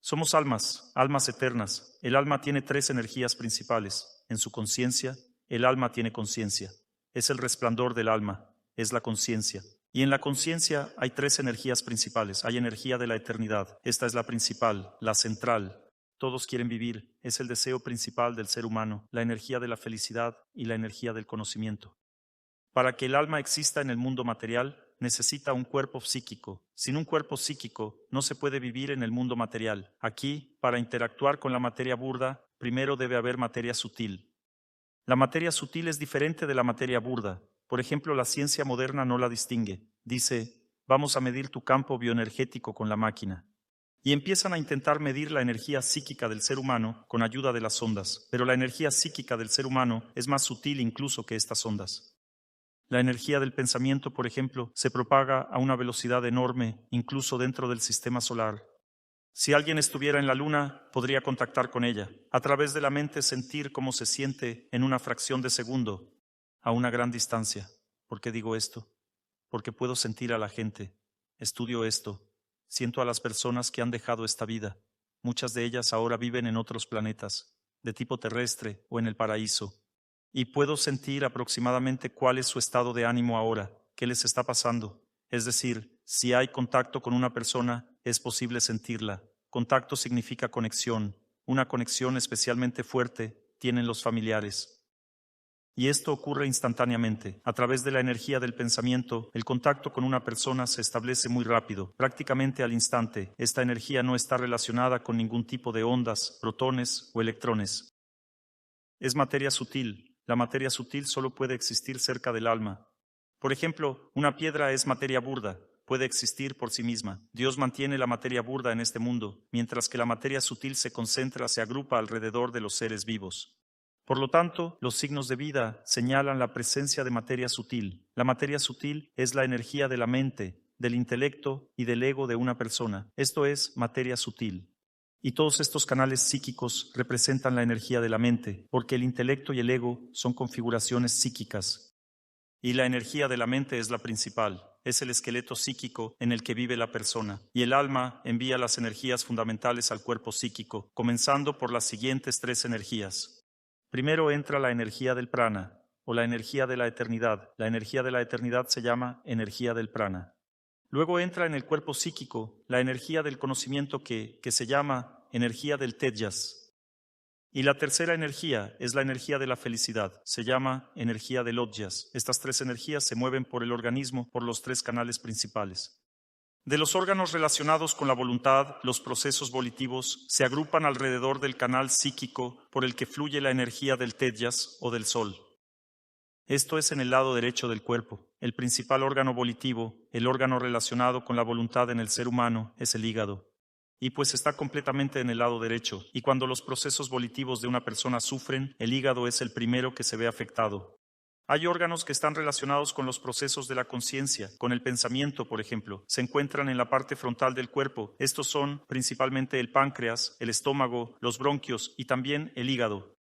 Somos almas, almas eternas. El alma tiene tres energías principales. En su conciencia, el alma tiene conciencia. Es el resplandor del alma, es la conciencia. Y en la conciencia hay tres energías principales. Hay energía de la eternidad. Esta es la principal, la central. Todos quieren vivir. Es el deseo principal del ser humano, la energía de la felicidad y la energía del conocimiento. Para que el alma exista en el mundo material, necesita un cuerpo psíquico. Sin un cuerpo psíquico, no se puede vivir en el mundo material. Aquí, para interactuar con la materia burda, primero debe haber materia sutil. La materia sutil es diferente de la materia burda. Por ejemplo, la ciencia moderna no la distingue. Dice, vamos a medir tu campo bioenergético con la máquina. Y empiezan a intentar medir la energía psíquica del ser humano con ayuda de las ondas. Pero la energía psíquica del ser humano es más sutil incluso que estas ondas. La energía del pensamiento, por ejemplo, se propaga a una velocidad enorme, incluso dentro del sistema solar. Si alguien estuviera en la luna, podría contactar con ella. A través de la mente sentir cómo se siente en una fracción de segundo, a una gran distancia. ¿Por qué digo esto? Porque puedo sentir a la gente. Estudio esto. Siento a las personas que han dejado esta vida. Muchas de ellas ahora viven en otros planetas, de tipo terrestre o en el paraíso. Y puedo sentir aproximadamente cuál es su estado de ánimo ahora, qué les está pasando. Es decir, si hay contacto con una persona, es posible sentirla. Contacto significa conexión. Una conexión especialmente fuerte tienen los familiares. Y esto ocurre instantáneamente. A través de la energía del pensamiento, el contacto con una persona se establece muy rápido, prácticamente al instante. Esta energía no está relacionada con ningún tipo de ondas, protones o electrones. Es materia sutil. La materia sutil solo puede existir cerca del alma. Por ejemplo, una piedra es materia burda, puede existir por sí misma. Dios mantiene la materia burda en este mundo, mientras que la materia sutil se concentra, se agrupa alrededor de los seres vivos. Por lo tanto, los signos de vida señalan la presencia de materia sutil. La materia sutil es la energía de la mente, del intelecto y del ego de una persona. Esto es materia sutil. Y todos estos canales psíquicos representan la energía de la mente, porque el intelecto y el ego son configuraciones psíquicas. Y la energía de la mente es la principal, es el esqueleto psíquico en el que vive la persona. Y el alma envía las energías fundamentales al cuerpo psíquico, comenzando por las siguientes tres energías. Primero entra la energía del prana, o la energía de la eternidad. La energía de la eternidad se llama energía del prana. Luego entra en el cuerpo psíquico la energía del conocimiento que se llama energía del tejas. Y la tercera energía es la energía de la felicidad, se llama energía del ojas. Estas tres energías se mueven por el organismo por los tres canales principales. De los órganos relacionados con la voluntad, los procesos volitivos se agrupan alrededor del canal psíquico por el que fluye la energía del tejas o del sol. Esto es en el lado derecho del cuerpo. El principal órgano volitivo, el órgano relacionado con la voluntad en el ser humano, es el hígado. Y pues está completamente en el lado derecho. Y cuando los procesos volitivos de una persona sufren, el hígado es el primero que se ve afectado. Hay órganos que están relacionados con los procesos de la conciencia, con el pensamiento, por ejemplo. Se encuentran en la parte frontal del cuerpo. Estos son principalmente el páncreas, el estómago, los bronquios y también el hígado.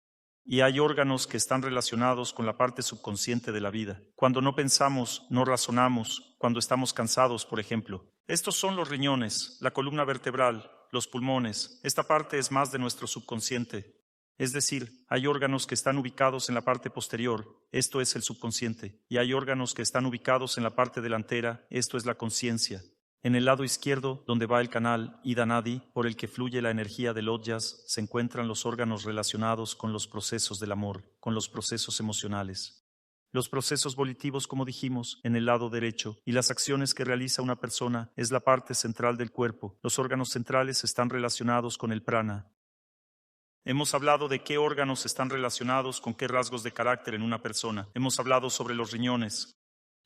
Y hay órganos que están relacionados con la parte subconsciente de la vida. Cuando no pensamos, no razonamos, cuando estamos cansados, por ejemplo. Estos son los riñones, la columna vertebral, los pulmones. Esta parte es más de nuestro subconsciente. Es decir, hay órganos que están ubicados en la parte posterior, esto es el subconsciente, y hay órganos que están ubicados en la parte delantera, esto es la conciencia. En el lado izquierdo, donde va el canal Ida Nadi, por el que fluye la energía del ojas, se encuentran los órganos relacionados con los procesos del amor, con los procesos emocionales. Los procesos volitivos, como dijimos, en el lado derecho, y las acciones que realiza una persona es la parte central del cuerpo. Los órganos centrales están relacionados con el prana. Hemos hablado de qué órganos están relacionados con qué rasgos de carácter en una persona. Hemos hablado sobre los riñones,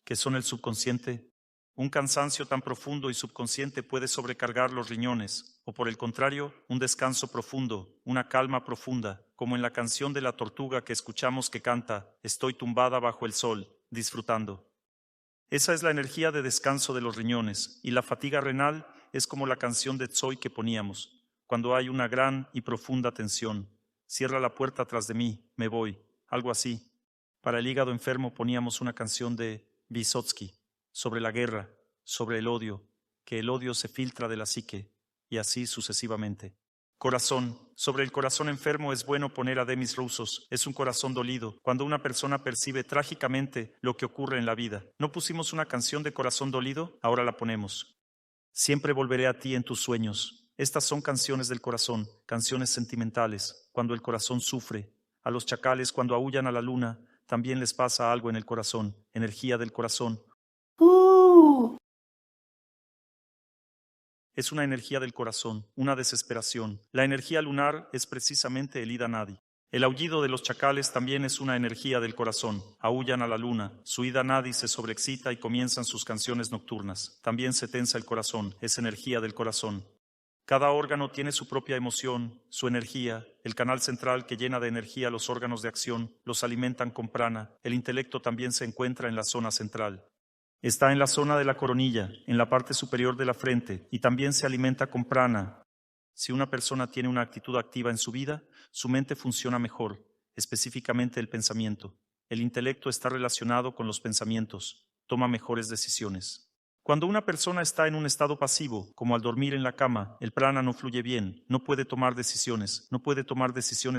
que son el subconsciente. Un cansancio tan profundo y subconsciente puede sobrecargar los riñones, o por el contrario, un descanso profundo, una calma profunda, como en la canción de la tortuga que escuchamos que canta, estoy tumbada bajo el sol, disfrutando. Esa es la energía de descanso de los riñones, y la fatiga renal es como la canción de Tsoy que poníamos. Cuando hay una gran y profunda tensión. Cierra la puerta tras de mí, me voy, algo así. Para el hígado enfermo poníamos una canción de Vysotsky, sobre la guerra, sobre el odio, que el odio se filtra de la psique, y así sucesivamente. Corazón. Sobre el corazón enfermo es bueno poner a Demis Roussos. Es un corazón dolido, cuando una persona percibe trágicamente lo que ocurre en la vida. ¿No pusimos una canción de corazón dolido? Ahora la ponemos. Siempre volveré a ti en tus sueños. Estas son canciones del corazón, canciones sentimentales, cuando el corazón sufre. A los chacales cuando aúllan a la luna, también les pasa algo en el corazón, energía del corazón. Es una energía del corazón, una desesperación. La energía lunar es precisamente el Ida Nadi. El aullido de los chacales también es una energía del corazón. Aúllan a la luna. Su Ida Nadi se sobreexcita y comienzan sus canciones nocturnas. También se tensa el corazón. Es energía del corazón. Cada órgano tiene su propia emoción, su energía. El canal central que llena de energía los órganos de acción los alimentan con prana. El intelecto también se encuentra en la zona central. Está en la zona de la coronilla, en la parte superior de la frente, y también se alimenta con prana. Si una persona tiene una actitud activa en su vida, su mente funciona mejor, específicamente el pensamiento. El intelecto está relacionado con los pensamientos, toma mejores decisiones. Cuando una persona está en un estado pasivo, como al dormir en la cama, el prana no fluye bien, no puede tomar decisiones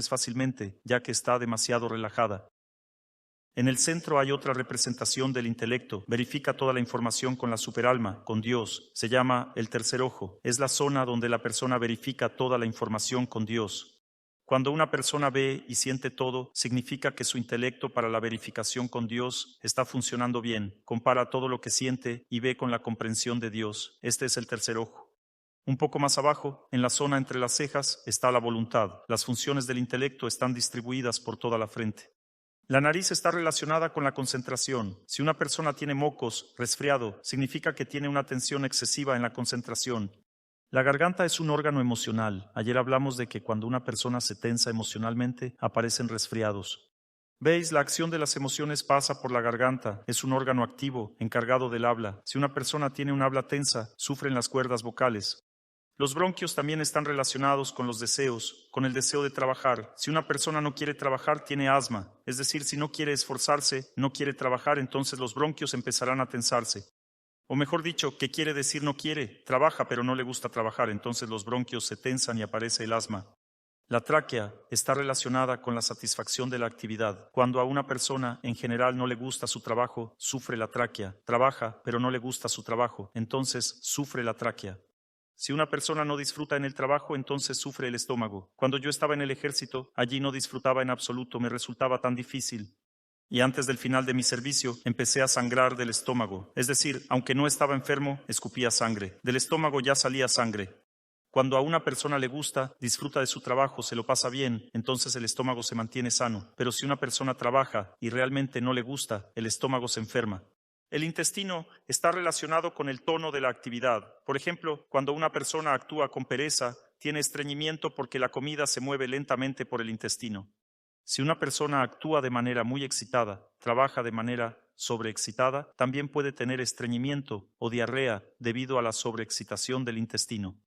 fácilmente, ya que está demasiado relajada. En el centro hay otra representación del intelecto. Verifica toda la información con la superalma, con Dios. Se llama el tercer ojo. Es la zona donde la persona verifica toda la información con Dios. Cuando una persona ve y siente todo, significa que su intelecto para la verificación con Dios está funcionando bien. Compara todo lo que siente y ve con la comprensión de Dios. Este es el tercer ojo. Un poco más abajo, en la zona entre las cejas, está la voluntad. Las funciones del intelecto están distribuidas por toda la frente. La nariz está relacionada con la concentración. Si una persona tiene mocos, resfriado, significa que tiene una tensión excesiva en la concentración. La garganta es un órgano emocional. Ayer hablamos de que cuando una persona se tensa emocionalmente, aparecen resfriados. ¿Veis? La acción de las emociones pasa por la garganta. Es un órgano activo, encargado del habla. Si una persona tiene un habla tensa, sufren las cuerdas vocales. Los bronquios también están relacionados con los deseos, con el deseo de trabajar. Si una persona no quiere trabajar, tiene asma. Es decir, si no quiere esforzarse, no quiere trabajar, entonces los bronquios empezarán a tensarse. O mejor dicho, ¿qué quiere decir no quiere? Trabaja, pero no le gusta trabajar, entonces los bronquios se tensan y aparece el asma. La tráquea está relacionada con la satisfacción de la actividad. Cuando a una persona en general no le gusta su trabajo, sufre la tráquea. Trabaja, pero no le gusta su trabajo, entonces sufre la tráquea. Si una persona no disfruta en el trabajo, entonces sufre el estómago. Cuando yo estaba en el ejército, allí no disfrutaba en absoluto, me resultaba tan difícil. Y antes del final de mi servicio, empecé a sangrar del estómago. Es decir, aunque no estaba enfermo, escupía sangre. Del estómago ya salía sangre. Cuando a una persona le gusta, disfruta de su trabajo, se lo pasa bien, entonces el estómago se mantiene sano. Pero si una persona trabaja y realmente no le gusta, el estómago se enferma. El intestino está relacionado con el tono de la actividad. Por ejemplo, cuando una persona actúa con pereza, tiene estreñimiento porque la comida se mueve lentamente por el intestino. Si una persona actúa de manera muy excitada, trabaja de manera sobreexcitada, también puede tener estreñimiento o diarrea debido a la sobreexcitación del intestino.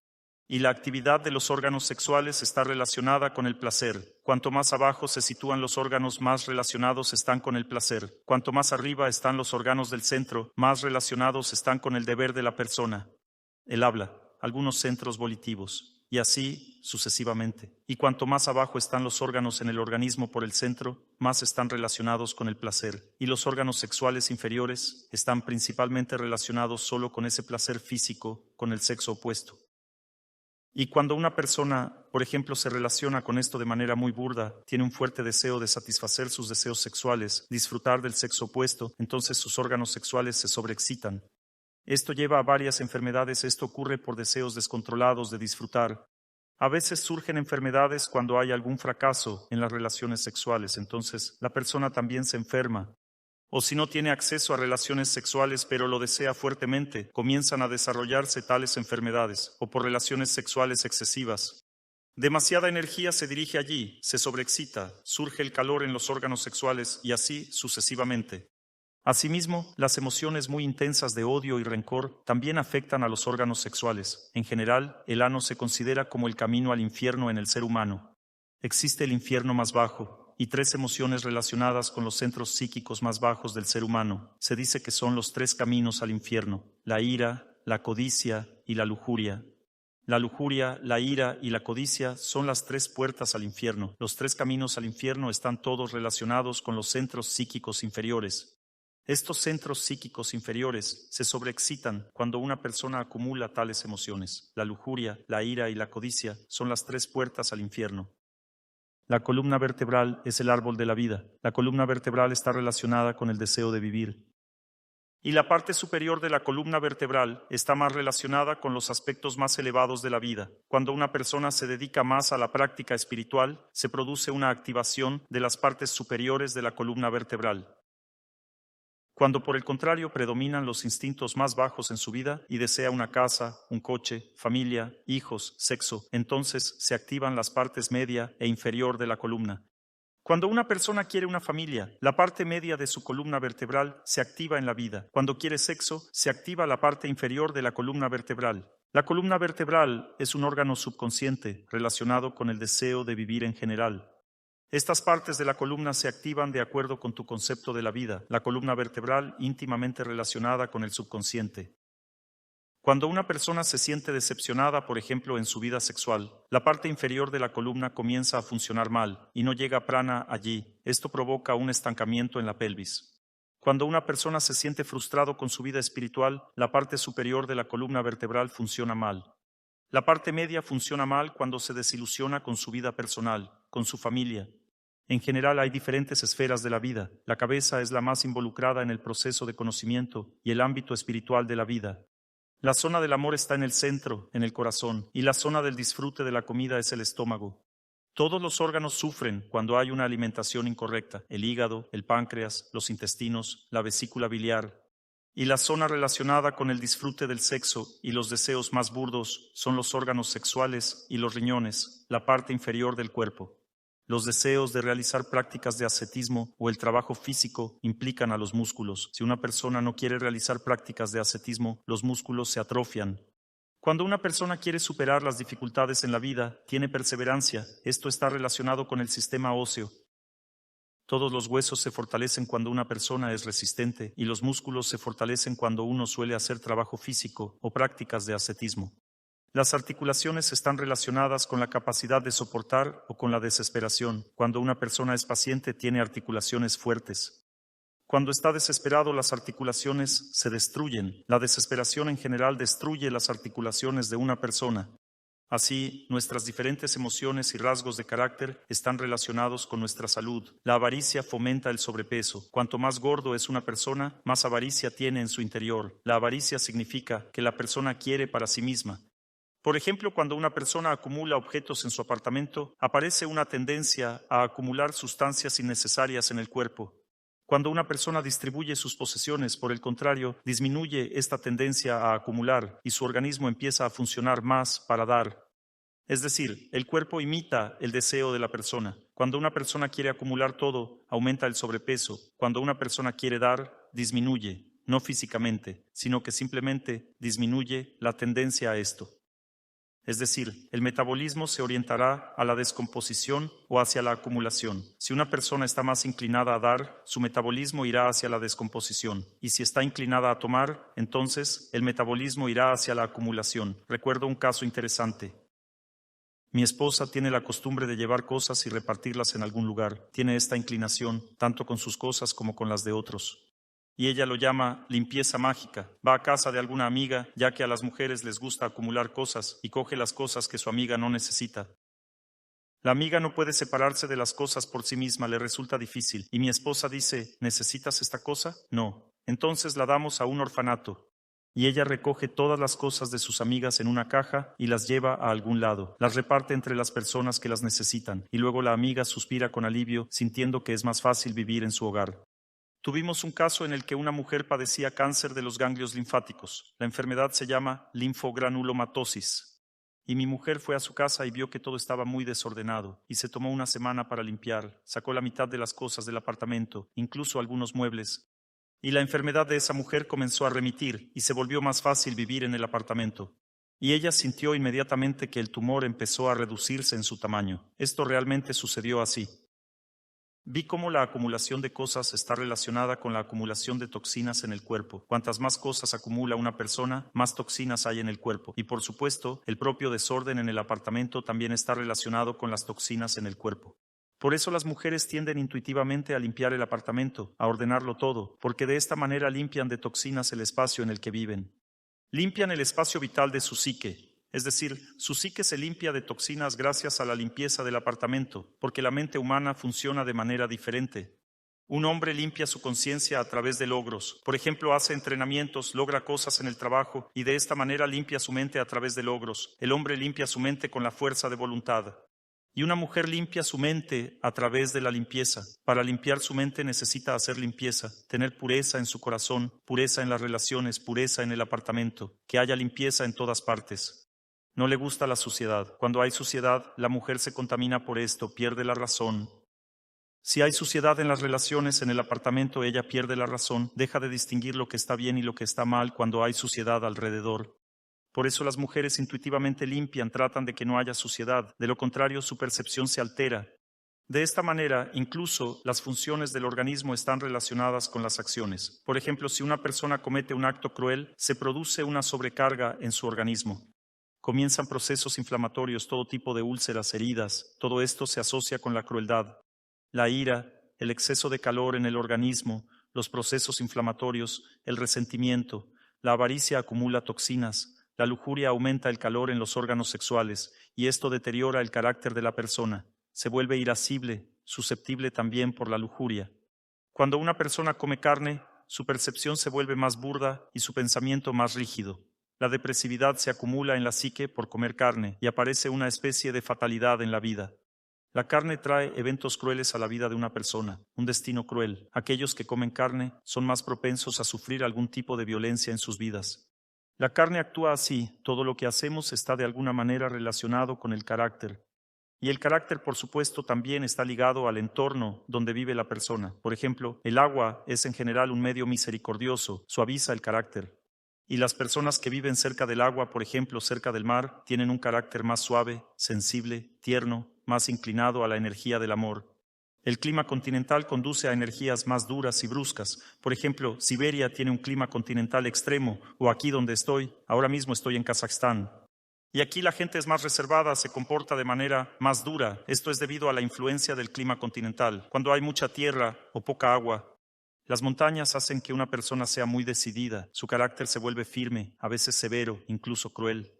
Y la actividad de los órganos sexuales está relacionada con el placer. Cuanto más abajo se sitúan los órganos, más relacionados están con el placer. Cuanto más arriba están los órganos del centro, más relacionados están con el deber de la persona. El habla, algunos centros volitivos, y así sucesivamente. Y cuanto más abajo están los órganos en el organismo por el centro, más están relacionados con el placer. Y los órganos sexuales inferiores están principalmente relacionados solo con ese placer físico, con el sexo opuesto. Y cuando una persona, por ejemplo, se relaciona con esto de manera muy burda, tiene un fuerte deseo de satisfacer sus deseos sexuales, disfrutar del sexo opuesto, entonces sus órganos sexuales se sobreexcitan. Esto lleva a varias enfermedades. Esto ocurre por deseos descontrolados de disfrutar. A veces surgen enfermedades cuando hay algún fracaso en las relaciones sexuales, entonces la persona también se enferma. O si no tiene acceso a relaciones sexuales pero lo desea fuertemente, comienzan a desarrollarse tales enfermedades, o por relaciones sexuales excesivas. Demasiada energía se dirige allí, se sobreexcita, surge el calor en los órganos sexuales y así sucesivamente. Asimismo, las emociones muy intensas de odio y rencor también afectan a los órganos sexuales. En general, el ano se considera como el camino al infierno en el ser humano. Existe el infierno más bajo y 3 emociones relacionadas con los centros psíquicos más bajos del ser humano. Se dice que son los 3 caminos al infierno: la ira, la codicia y la lujuria. La lujuria, la ira y la codicia son las tres puertas al infierno. Los tres caminos al infierno están todos relacionados con los centros psíquicos inferiores. Estos centros psíquicos inferiores se sobreexcitan cuando una persona acumula tales emociones. La lujuria, la ira y la codicia son las tres puertas al infierno. La columna vertebral es el árbol de la vida. La columna vertebral está relacionada con el deseo de vivir. Y la parte superior de la columna vertebral está más relacionada con los aspectos más elevados de la vida. Cuando una persona se dedica más a la práctica espiritual, se produce una activación de las partes superiores de la columna vertebral. Cuando por el contrario predominan los instintos más bajos en su vida y desea una casa, un coche, familia, hijos, sexo, entonces se activan las partes media e inferior de la columna. Cuando una persona quiere una familia, la parte media de su columna vertebral se activa en la vida. Cuando quiere sexo, se activa la parte inferior de la columna vertebral. La columna vertebral es un órgano subconsciente relacionado con el deseo de vivir en general. Estas partes de la columna se activan de acuerdo con tu concepto de la vida, la columna vertebral íntimamente relacionada con el subconsciente. Cuando una persona se siente decepcionada, por ejemplo, en su vida sexual, la parte inferior de la columna comienza a funcionar mal y no llega prana allí. Esto provoca un estancamiento en la pelvis. Cuando una persona se siente frustrado con su vida espiritual, la parte superior de la columna vertebral funciona mal. La parte media funciona mal cuando se desilusiona con su vida personal, con su familia. En general hay diferentes esferas de la vida. La cabeza es la más involucrada en el proceso de conocimiento y el ámbito espiritual de la vida. La zona del amor está en el centro, en el corazón, y la zona del disfrute de la comida es el estómago. Todos los órganos sufren cuando hay una alimentación incorrecta: el hígado, el páncreas, los intestinos, la vesícula biliar. Y la zona relacionada con el disfrute del sexo y los deseos más burdos son los órganos sexuales y los riñones, la parte inferior del cuerpo. Los deseos de realizar prácticas de ascetismo o el trabajo físico implican a los músculos. Si una persona no quiere realizar prácticas de ascetismo, los músculos se atrofian. Cuando una persona quiere superar las dificultades en la vida, tiene perseverancia. Esto está relacionado con el sistema óseo. Todos los huesos se fortalecen cuando una persona es resistente y los músculos se fortalecen cuando uno suele hacer trabajo físico o prácticas de ascetismo. Las articulaciones están relacionadas con la capacidad de soportar o con la desesperación. Cuando una persona es paciente, tiene articulaciones fuertes. Cuando está desesperado, las articulaciones se destruyen. La desesperación en general destruye las articulaciones de una persona. Así, nuestras diferentes emociones y rasgos de carácter están relacionados con nuestra salud. La avaricia fomenta el sobrepeso. Cuanto más gordo es una persona, más avaricia tiene en su interior. La avaricia significa que la persona quiere para sí misma. Por ejemplo, cuando una persona acumula objetos en su apartamento, aparece una tendencia a acumular sustancias innecesarias en el cuerpo. Cuando una persona distribuye sus posesiones, por el contrario, disminuye esta tendencia a acumular y su organismo empieza a funcionar más para dar. Es decir, el cuerpo imita el deseo de la persona. Cuando una persona quiere acumular todo, aumenta el sobrepeso. Cuando una persona quiere dar, disminuye, no físicamente, sino que simplemente disminuye la tendencia a esto. Es decir, el metabolismo se orientará a la descomposición o hacia la acumulación. Si una persona está más inclinada a dar, su metabolismo irá hacia la descomposición. Y si está inclinada a tomar, entonces el metabolismo irá hacia la acumulación. Recuerdo un caso interesante. Mi esposa tiene la costumbre de llevar cosas y repartirlas en algún lugar. Tiene esta inclinación, tanto con sus cosas como con las de otros. Y ella lo llama limpieza mágica. Va a casa de alguna amiga, ya que a las mujeres les gusta acumular cosas, y coge las cosas que su amiga no necesita. La amiga no puede separarse de las cosas por sí misma, le resulta difícil. Y mi esposa dice: ¿necesitas esta cosa? No. Entonces la damos a un orfanato. Y ella recoge todas las cosas de sus amigas en una caja y las lleva a algún lado. Las reparte entre las personas que las necesitan. Y luego la amiga suspira con alivio, sintiendo que es más fácil vivir en su hogar. Tuvimos un caso en el que una mujer padecía cáncer de los ganglios linfáticos. La enfermedad se llama linfogranulomatosis. Y mi mujer fue a su casa y vio que todo estaba muy desordenado, y se tomó una semana para limpiar. Sacó la mitad de las cosas del apartamento, incluso algunos muebles. Y la enfermedad de esa mujer comenzó a remitir, y se volvió más fácil vivir en el apartamento. Y ella sintió inmediatamente que el tumor empezó a reducirse en su tamaño. Esto realmente sucedió así. Vi cómo la acumulación de cosas está relacionada con la acumulación de toxinas en el cuerpo. Cuantas más cosas acumula una persona, más toxinas hay en el cuerpo. Y por supuesto, el propio desorden en el apartamento también está relacionado con las toxinas en el cuerpo. Por eso las mujeres tienden intuitivamente a limpiar el apartamento, a ordenarlo todo, porque de esta manera limpian de toxinas el espacio en el que viven. Limpian el espacio vital de su psique. Es decir, su psique se limpia de toxinas gracias a la limpieza del apartamento, porque la mente humana funciona de manera diferente. Un hombre limpia su conciencia a través de logros. Por ejemplo, hace entrenamientos, logra cosas en el trabajo y de esta manera limpia su mente a través de logros. El hombre limpia su mente con la fuerza de voluntad. Y una mujer limpia su mente a través de la limpieza. Para limpiar su mente necesita hacer limpieza, tener pureza en su corazón, pureza en las relaciones, pureza en el apartamento, que haya limpieza en todas partes. No le gusta la suciedad. Cuando hay suciedad, la mujer se contamina por esto, pierde la razón. Si hay suciedad en las relaciones, en el apartamento, ella pierde la razón, deja de distinguir lo que está bien y lo que está mal cuando hay suciedad alrededor. Por eso las mujeres intuitivamente limpian, tratan de que no haya suciedad, de lo contrario su percepción se altera. De esta manera, incluso las funciones del organismo están relacionadas con las acciones. Por ejemplo, si una persona comete un acto cruel, se produce una sobrecarga en su organismo. Comienzan procesos inflamatorios, todo tipo de úlceras, heridas. Todo esto se asocia con la crueldad. La ira, el exceso de calor en el organismo, los procesos inflamatorios, el resentimiento. La avaricia acumula toxinas. La lujuria aumenta el calor en los órganos sexuales y esto deteriora el carácter de la persona. Se vuelve irascible, susceptible también por la lujuria. Cuando una persona come carne, su percepción se vuelve más burda y su pensamiento más rígido. La depresividad se acumula en la psique por comer carne y aparece una especie de fatalidad en la vida. La carne trae eventos crueles a la vida de una persona, un destino cruel. Aquellos que comen carne son más propensos a sufrir algún tipo de violencia en sus vidas. La carne actúa así, todo lo que hacemos está de alguna manera relacionado con el carácter. Y el carácter, por supuesto, también está ligado al entorno donde vive la persona. Por ejemplo, el agua es en general un medio misericordioso, suaviza el carácter. Y las personas que viven cerca del agua, por ejemplo, cerca del mar, tienen un carácter más suave, sensible, tierno, más inclinado a la energía del amor. El clima continental conduce a energías más duras y bruscas. Por ejemplo, Siberia tiene un clima continental extremo, o aquí donde estoy, ahora mismo estoy en Kazajstán. Y aquí la gente es más reservada, se comporta de manera más dura. Esto es debido a la influencia del clima continental. Cuando hay mucha tierra o poca agua, las montañas hacen que una persona sea muy decidida, su carácter se vuelve firme, a veces severo, incluso cruel.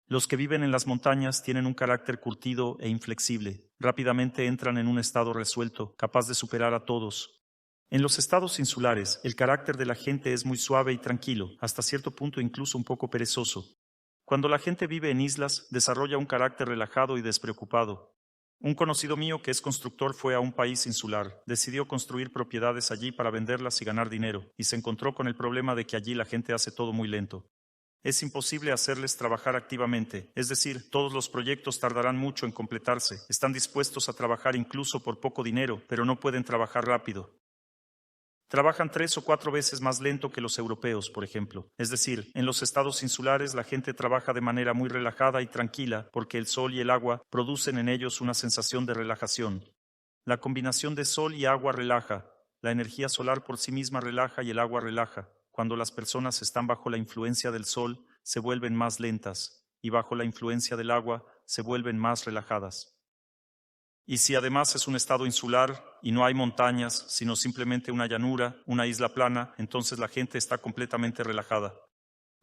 Los que viven en las montañas tienen un carácter curtido e inflexible, rápidamente entran en un estado resuelto, capaz de superar a todos. En los estados insulares, el carácter de la gente es muy suave y tranquilo, hasta cierto punto incluso un poco perezoso. Cuando la gente vive en islas, desarrolla un carácter relajado y despreocupado. Un conocido mío que es constructor fue a un país insular, decidió construir propiedades allí para venderlas y ganar dinero, y se encontró con el problema de que allí la gente hace todo muy lento. Es imposible hacerles trabajar activamente, es decir, todos los proyectos tardarán mucho en completarse, están dispuestos a trabajar incluso por poco dinero, pero no pueden trabajar rápido. Trabajan 3 o 4 veces más lento que los europeos, por ejemplo. Es decir, en los estados insulares la gente trabaja de manera muy relajada y tranquila porque el sol y el agua producen en ellos una sensación de relajación. La combinación de sol y agua relaja. La energía solar por sí misma relaja y el agua relaja. Cuando las personas están bajo la influencia del sol, se vuelven más lentas y bajo la influencia del agua, se vuelven más relajadas. Y si además es un estado insular y no hay montañas, sino simplemente una llanura, una isla plana, entonces la gente está completamente relajada.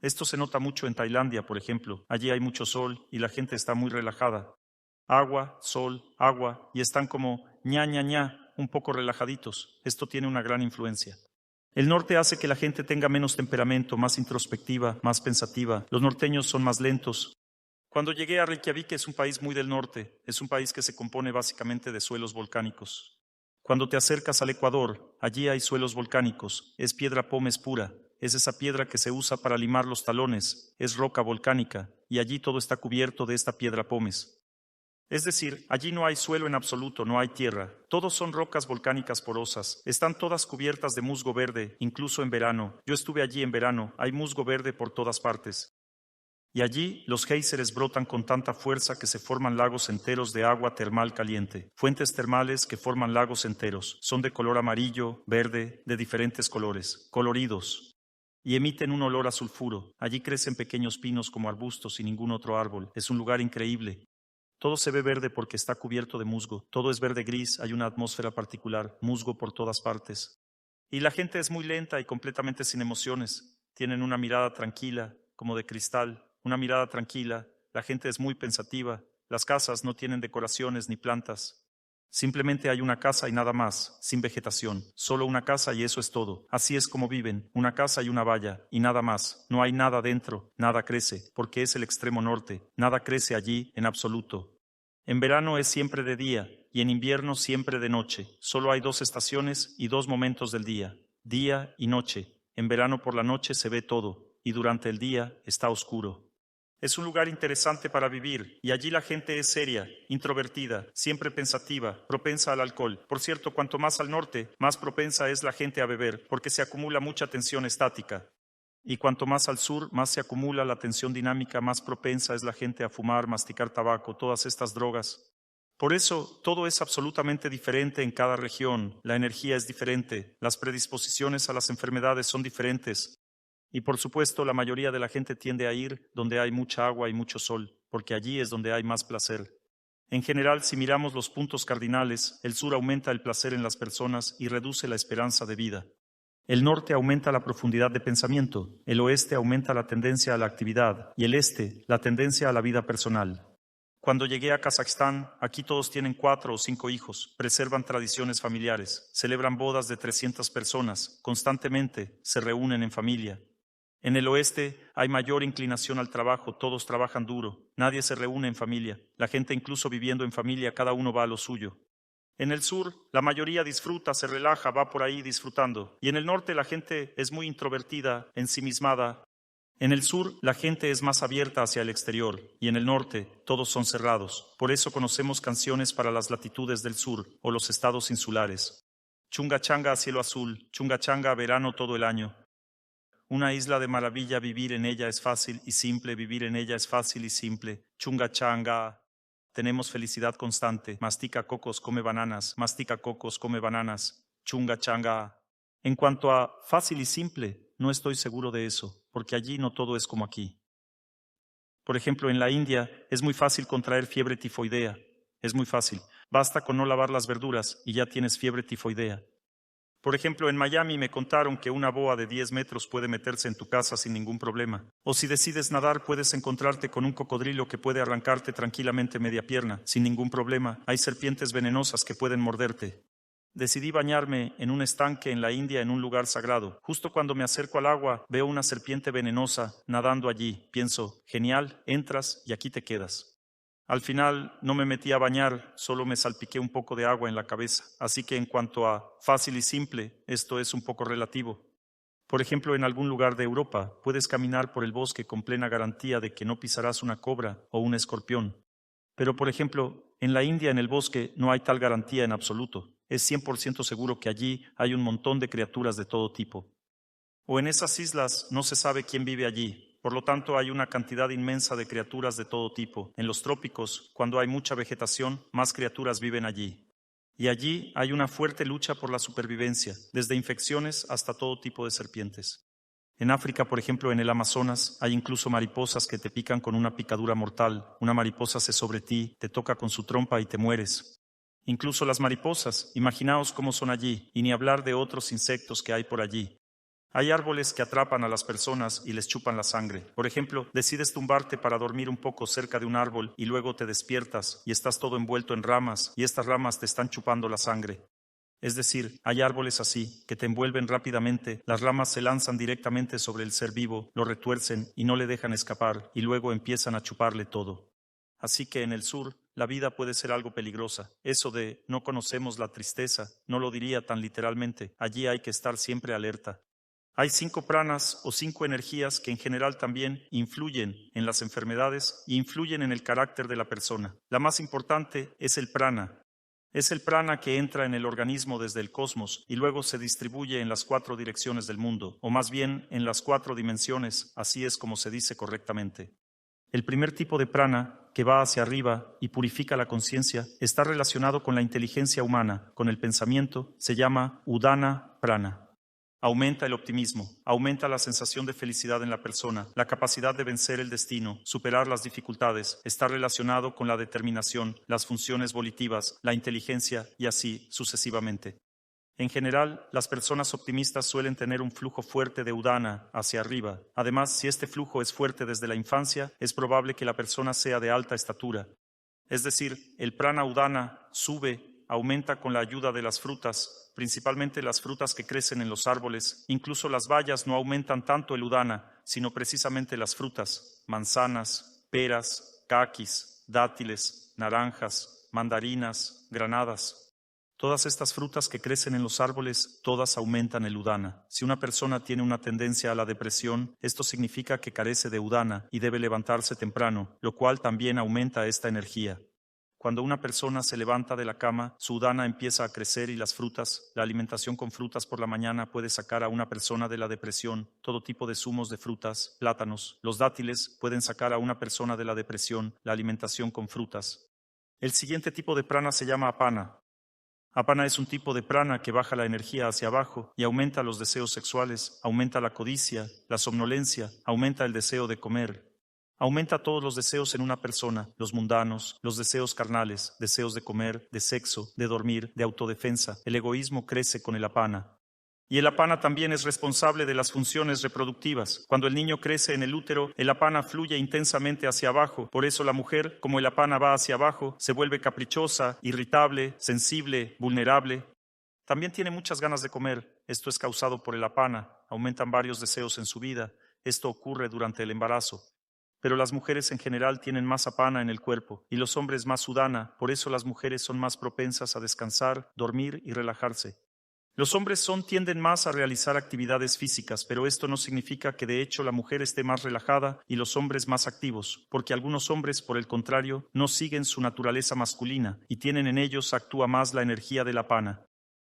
Esto se nota mucho en Tailandia, por ejemplo. Allí hay mucho sol y la gente está muy relajada. Agua, sol, agua, y están como ña, ña, ña, un poco relajaditos. Esto tiene una gran influencia. El norte hace que la gente tenga menos temperamento, más introspectiva, más pensativa. Los norteños son más lentos. Cuando llegué a Reykjavik, es un país muy del norte, es un país que se compone básicamente de suelos volcánicos. Cuando te acercas al Ecuador, allí hay suelos volcánicos, es piedra pómez pura, es esa piedra que se usa para limar los talones, es roca volcánica, y allí todo está cubierto de esta piedra pómez. Es decir, allí no hay suelo en absoluto, no hay tierra, todos son rocas volcánicas porosas, están todas cubiertas de musgo verde, incluso en verano. Yo estuve allí en verano, hay musgo verde por todas partes. Y allí los géiseres brotan con tanta fuerza que se forman lagos enteros de agua termal caliente. Fuentes termales que forman lagos enteros. Son de color amarillo, verde, de diferentes colores, coloridos. Y emiten un olor a sulfuro. Allí crecen pequeños pinos como arbustos y ningún otro árbol. Es un lugar increíble. Todo se ve verde porque está cubierto de musgo. Todo es verde gris, hay una atmósfera particular, musgo por todas partes. Y la gente es muy lenta y completamente sin emociones. Tienen una mirada tranquila, como de cristal, una mirada tranquila. La gente es muy pensativa. Las casas no tienen decoraciones ni plantas. Simplemente hay una casa y nada más, sin vegetación. Solo una casa y eso es todo. Así es como viven, una casa y una valla, y nada más. No hay nada dentro, nada crece, porque es el extremo norte. Nada crece allí en absoluto. En verano es siempre de día, y en invierno siempre de noche. Solo hay 2 estaciones y 2 momentos del día y noche. En verano por la noche se ve todo, y durante el día está oscuro. Es un lugar interesante para vivir, y allí la gente es seria, introvertida, siempre pensativa, propensa al alcohol. Por cierto, cuanto más al norte, más propensa es la gente a beber, porque se acumula mucha tensión estática. Y cuanto más al sur, más se acumula la tensión dinámica, más propensa es la gente a fumar, masticar tabaco, todas estas drogas. Por eso, todo es absolutamente diferente en cada región, la energía es diferente, las predisposiciones a las enfermedades son diferentes. Y por supuesto, la mayoría de la gente tiende a ir donde hay mucha agua y mucho sol, porque allí es donde hay más placer. En general, si miramos los puntos cardinales, el sur aumenta el placer en las personas y reduce la esperanza de vida. El norte aumenta la profundidad de pensamiento, el oeste aumenta la tendencia a la actividad y el este la tendencia a la vida personal. Cuando llegué a Kazajstán, aquí todos tienen 4 o 5 hijos, preservan tradiciones familiares, celebran bodas de 300 personas, constantemente se reúnen en familia. En el oeste hay mayor inclinación al trabajo, todos trabajan duro, nadie se reúne en familia, la gente incluso viviendo en familia, cada uno va a lo suyo. En el sur, la mayoría disfruta, se relaja, va por ahí disfrutando. Y en el norte la gente es muy introvertida, ensimismada. En el sur, la gente es más abierta hacia el exterior, y en el norte, todos son cerrados. Por eso conocemos canciones para las latitudes del sur o los estados insulares. Chunga changa a cielo azul, chunga changa a verano todo el año. Una isla de maravilla, vivir en ella es fácil y simple, vivir en ella es fácil y simple. Chunga changa. Tenemos felicidad constante. Mastica cocos, come bananas. Mastica cocos, come bananas. Chunga changa. En cuanto a fácil y simple, no estoy seguro de eso, porque allí no todo es como aquí. Por ejemplo, en la India es muy fácil contraer fiebre tifoidea. Es muy fácil. Basta con no lavar las verduras y ya tienes fiebre tifoidea. Por ejemplo, en Miami me contaron que una boa de 10 metros puede meterse en tu casa sin ningún problema. O si decides nadar, puedes encontrarte con un cocodrilo que puede arrancarte tranquilamente media pierna, sin ningún problema. Hay serpientes venenosas que pueden morderte. Decidí bañarme en un estanque en la India en un lugar sagrado. Justo cuando me acerco al agua, veo una serpiente venenosa nadando allí. Pienso, genial, entras y aquí te quedas. Al final no me metí a bañar, solo me salpiqué un poco de agua en la cabeza. Así que en cuanto a fácil y simple, esto es un poco relativo. Por ejemplo, en algún lugar de Europa puedes caminar por el bosque con plena garantía de que no pisarás una cobra o un escorpión. Pero, por ejemplo, en la India, en el bosque, no hay tal garantía en absoluto. Es 100% seguro que allí hay un montón de criaturas de todo tipo. O en esas islas no se sabe quién vive allí. Por lo tanto, hay una cantidad inmensa de criaturas de todo tipo. En los trópicos, cuando hay mucha vegetación, más criaturas viven allí. Y allí hay una fuerte lucha por la supervivencia, desde infecciones hasta todo tipo de serpientes. En África, por ejemplo, en el Amazonas, hay incluso mariposas que te pican con una picadura mortal. Una mariposa se sobre ti, te toca con su trompa y te mueres. Incluso las mariposas, imaginaos cómo son allí, y ni hablar de otros insectos que hay por allí. Hay árboles que atrapan a las personas y les chupan la sangre. Por ejemplo, decides tumbarte para dormir un poco cerca de un árbol y luego te despiertas y estás todo envuelto en ramas y estas ramas te están chupando la sangre. Es decir, hay árboles así, que te envuelven rápidamente, las ramas se lanzan directamente sobre el ser vivo, lo retuercen y no le dejan escapar y luego empiezan a chuparle todo. Así que en el sur, la vida puede ser algo peligrosa. Eso de no conocemos la tristeza, no lo diría tan literalmente. Allí hay que estar siempre alerta. Hay 5 pranas o 5 energías que en general también influyen en las enfermedades y influyen en el carácter de la persona. La más importante es el prana. Es el prana que entra en el organismo desde el cosmos y luego se distribuye en las 4 direcciones del mundo, o más bien en las 4 dimensiones, así es como se dice correctamente. El primer tipo de prana, que va hacia arriba y purifica la conciencia, está relacionado con la inteligencia humana, con el pensamiento, se llama Udana Prana. Aumenta el optimismo, aumenta la sensación de felicidad en la persona, la capacidad de vencer el destino, superar las dificultades, está relacionado con la determinación, las funciones volitivas, la inteligencia y así sucesivamente. En general, las personas optimistas suelen tener un flujo fuerte de udana hacia arriba. Además, si este flujo es fuerte desde la infancia, es probable que la persona sea de alta estatura. Es decir, el prana udana sube, aumenta con la ayuda de las frutas, principalmente las frutas que crecen en los árboles. Incluso las bayas no aumentan tanto el udana, sino precisamente las frutas, manzanas, peras, caquis, dátiles, naranjas, mandarinas, granadas. Todas estas frutas que crecen en los árboles, todas aumentan el udana. Si una persona tiene una tendencia a la depresión, esto significa que carece de udana y debe levantarse temprano, lo cual también aumenta esta energía. Cuando una persona se levanta de la cama, su udana empieza a crecer y las frutas, la alimentación con frutas por la mañana puede sacar a una persona de la depresión. Todo tipo de zumos de frutas, plátanos, los dátiles pueden sacar a una persona de la depresión, la alimentación con frutas. El siguiente tipo de prana se llama apana. Apana es un tipo de prana que baja la energía hacia abajo y aumenta los deseos sexuales, aumenta la codicia, la somnolencia, aumenta el deseo de comer. Aumenta todos los deseos en una persona, los mundanos, los deseos carnales, deseos de comer, de sexo, de dormir, de autodefensa. El egoísmo crece con el apana. Y el apana también es responsable de las funciones reproductivas. Cuando el niño crece en el útero, el apana fluye intensamente hacia abajo. Por eso la mujer, como el apana va hacia abajo, se vuelve caprichosa, irritable, sensible, vulnerable. También tiene muchas ganas de comer. Esto es causado por el apana. Aumentan varios deseos en su vida. Esto ocurre durante el embarazo. Pero las mujeres en general tienen más apana en el cuerpo y los hombres más udana. Por eso las mujeres son más propensas a descansar, dormir y relajarse. Los hombres tienden más a realizar actividades físicas, pero esto no significa que de hecho la mujer esté más relajada y los hombres más activos, porque algunos hombres, por el contrario, no siguen su naturaleza masculina y tienen en ellos actúa más la energía del apana.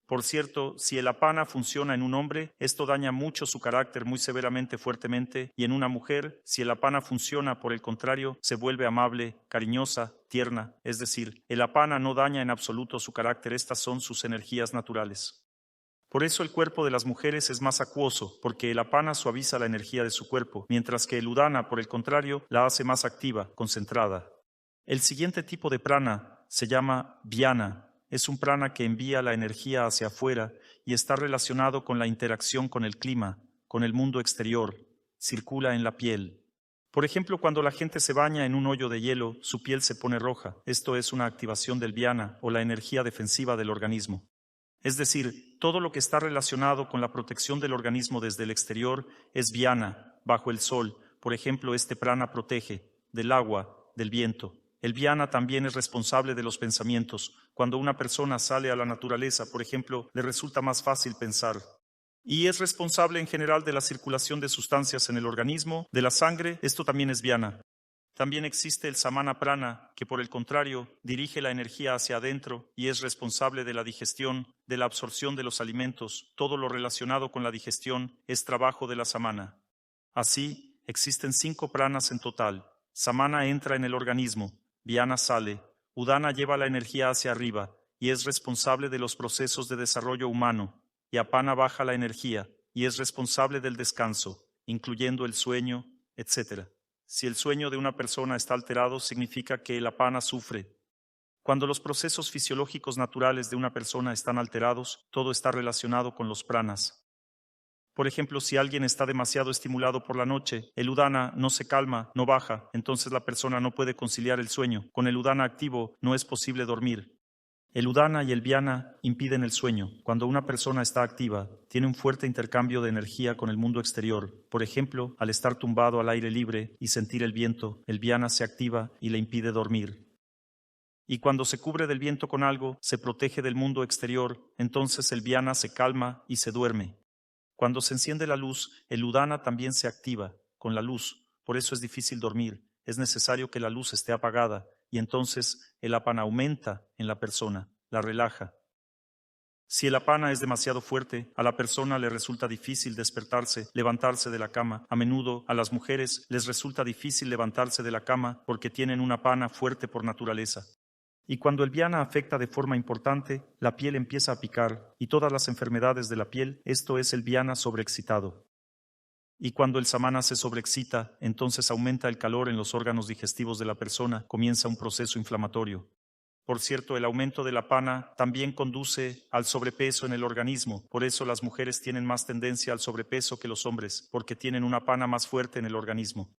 Por cierto, si el apana funciona en un hombre, esto daña mucho su carácter muy severamente, fuertemente, y en una mujer, si el apana funciona, por el contrario, se vuelve amable, cariñosa, tierna, es decir, el apana no daña en absoluto su carácter, estas son sus energías naturales. Por eso el cuerpo de las mujeres es más acuoso, porque el apana suaviza la energía de su cuerpo, mientras que el udana, por el contrario, la hace más activa, concentrada. El siguiente tipo de prana se llama vyana. Es un prana que envía la energía hacia afuera y está relacionado con la interacción con el clima, con el mundo exterior. Circula en la piel. Por ejemplo, cuando la gente se baña en un hoyo de hielo, su piel se pone roja. Esto es una activación del vyana o la energía defensiva del organismo. Es decir, todo lo que está relacionado con la protección del organismo desde el exterior es vyana, bajo el sol. Por ejemplo, este prana protege del agua, del viento. El vyana también es responsable de los pensamientos. Cuando una persona sale a la naturaleza, por ejemplo, le resulta más fácil pensar. Y es responsable en general de la circulación de sustancias en el organismo, de la sangre. Esto también es vyana. También existe el samana prana, que por el contrario dirige la energía hacia adentro y es responsable de la digestión, de la absorción de los alimentos. Todo lo relacionado con la digestión es trabajo de la samana. Así, existen 5 pranas en total. Samana entra en el organismo, vyana sale, udana lleva la energía hacia arriba y es responsable de los procesos de desarrollo humano, y apana baja la energía y es responsable del descanso, incluyendo el sueño, etc. Si el sueño de una persona está alterado, significa que el apana sufre. Cuando los procesos fisiológicos naturales de una persona están alterados, todo está relacionado con los pranas. Por ejemplo, si alguien está demasiado estimulado por la noche, el udana no se calma, no baja, entonces la persona no puede conciliar el sueño. Con el udana activo no es posible dormir. El udana y el vyana impiden el sueño. Cuando una persona está activa, tiene un fuerte intercambio de energía con el mundo exterior. Por ejemplo, al estar tumbado al aire libre y sentir el viento, el vyana se activa y le impide dormir. Y cuando se cubre del viento con algo, se protege del mundo exterior, entonces el vyana se calma y se duerme. Cuando se enciende la luz, el udana también se activa con la luz. Por eso es difícil dormir. Es necesario que la luz esté apagada y entonces el apana aumenta en la persona, la relaja. Si el apana es demasiado fuerte, a la persona le resulta difícil despertarse, levantarse de la cama. A menudo a las mujeres les resulta difícil levantarse de la cama porque tienen una apana fuerte por naturaleza. Y cuando el viana afecta de forma importante, la piel empieza a picar y todas las enfermedades de la piel, esto es el viana sobreexcitado. Y cuando el samana se sobreexcita, entonces aumenta el calor en los órganos digestivos de la persona, comienza un proceso inflamatorio. Por cierto, el aumento de la apana también conduce al sobrepeso en el organismo. Por eso las mujeres tienen más tendencia al sobrepeso que los hombres, porque tienen una apana más fuerte en el organismo.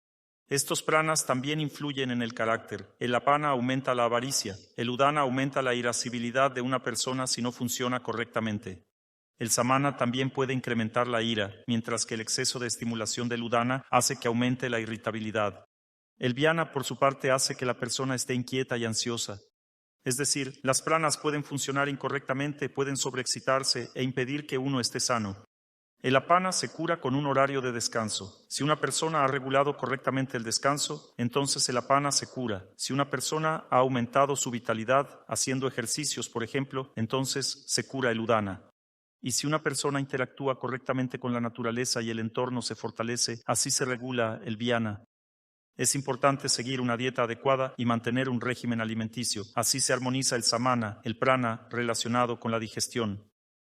Estos pranas también influyen en el carácter. El apana aumenta la avaricia. El udana aumenta la irascibilidad de una persona si no funciona correctamente. El samana también puede incrementar la ira, mientras que el exceso de estimulación del udana hace que aumente la irritabilidad. El viana, por su parte, hace que la persona esté inquieta y ansiosa. Es decir, las pranas pueden funcionar incorrectamente, pueden sobreexcitarse e impedir que uno esté sano. El apana se cura con un horario de descanso. Si una persona ha regulado correctamente el descanso, entonces el apana se cura. Si una persona ha aumentado su vitalidad haciendo ejercicios, por ejemplo, entonces se cura el udana. Y si una persona interactúa correctamente con la naturaleza y el entorno se fortalece, así se regula el viana. Es importante seguir una dieta adecuada y mantener un régimen alimenticio. Así se armoniza el samana, el prana relacionado con la digestión.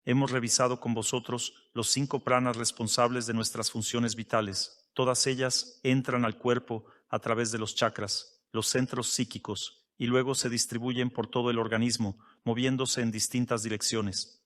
Hemos revisado con vosotros los 5 pranas responsables de nuestras funciones vitales. Todas ellas entran al cuerpo a través de los chakras, los centros psíquicos, y luego se distribuyen por todo el organismo, moviéndose en distintas direcciones.